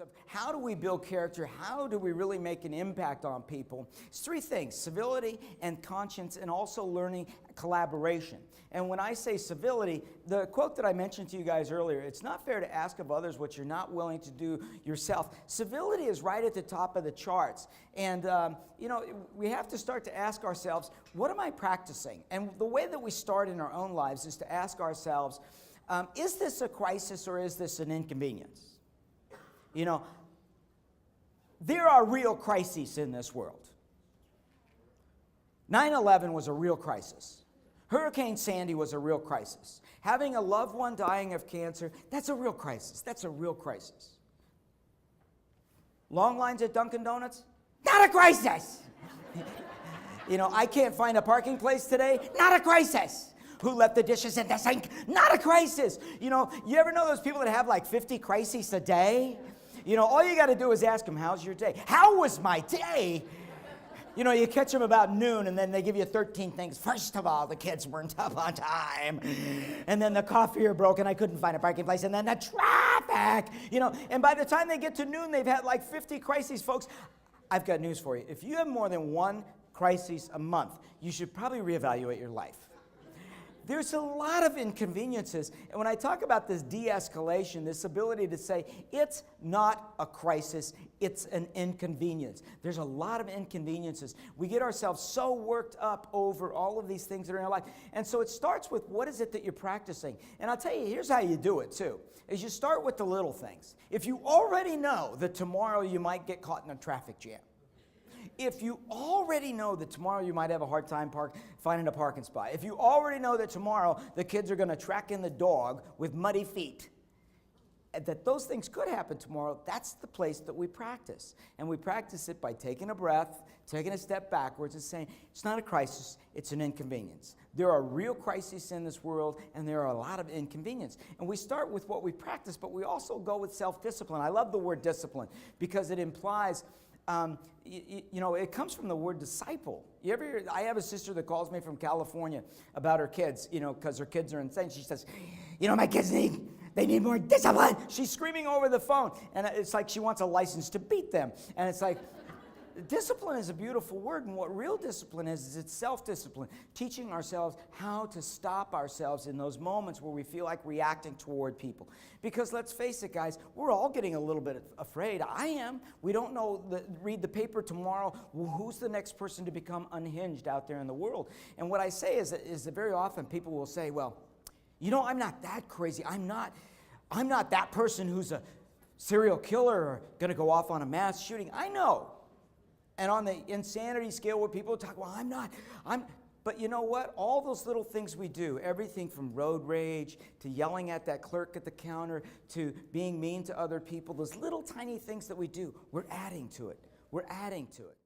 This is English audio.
Of how do we build character? How do we really make an impact on people? It's three things: civility and conscience, and also learning collaboration. And when I say civility, the quote that I mentioned to you guys earlier, it's not fair to ask of others what you're not willing to do yourself. Civility is right at the top of the charts. And, we have to start to ask ourselves, what am I practicing? And the way that we start in our own lives is to ask ourselves, is this a crisis or is this an inconvenience? You know, there are real crises in this world. 9/11 was a real crisis. Hurricane Sandy was a real crisis. Having a loved one dying of cancer, that's a real crisis. That's a real crisis. Long lines at Dunkin' Donuts, not a crisis. I can't find a parking place today, not a crisis. Who left the dishes in the sink? Not a crisis. You ever know those people that have like 50 crises a day? All you got to do is ask them, how's your day? How was my day? You catch them about noon, and then they give you 13 things. First of all, the kids weren't up on time. And then the coffee broke, and I couldn't find a parking place. And then the traffic, And by the time they get to noon, they've had like 50 crises, folks. I've got news for you. If you have more than one crisis a month, you should probably reevaluate your life. There's a lot of inconveniences. And when I talk about this de-escalation, this ability to say, it's not a crisis, it's an inconvenience. There's a lot of inconveniences. We get ourselves so worked up over all of these things that are in our life. And so it starts with, what is it that you're practicing? And I'll tell you, here's how you do it too, is you start with the little things. If you already know that tomorrow you might get caught in a traffic jam, if you already know that tomorrow you might have a hard time finding a parking spot, if you already know that tomorrow the kids are going to track in the dog with muddy feet, that those things could happen tomorrow, that's the place that we practice. And we practice it by taking a breath, taking a step backwards, and saying, it's not a crisis, it's an inconvenience. There are real crises in this world, and there are a lot of inconvenience. And we start with what we practice, but we also go with self-discipline. I love the word discipline because it implies it comes from the word disciple. I have a sister that calls me from California about her kids, because her kids are insane. She says, my kids need more discipline. She's screaming over the phone, and it's like she wants a license to beat them. And it's like, discipline is a beautiful word, and what real discipline is it's self-discipline, teaching ourselves how to stop ourselves in those moments where we feel like reacting toward people. Because let's face it, guys, we're all getting a little bit afraid. I am. We don't know, read the paper tomorrow, who's the next person to become unhinged out there in the world? And what I say is that very often people will say, well, I'm not that crazy. I'm not that person who's a serial killer or going to go off on a mass shooting. I know. And on the insanity scale where people talk, well, but you know what? All those little things we do, everything from road rage to yelling at that clerk at the counter to being mean to other people, those little tiny things that we do, we're adding to it. We're adding to it.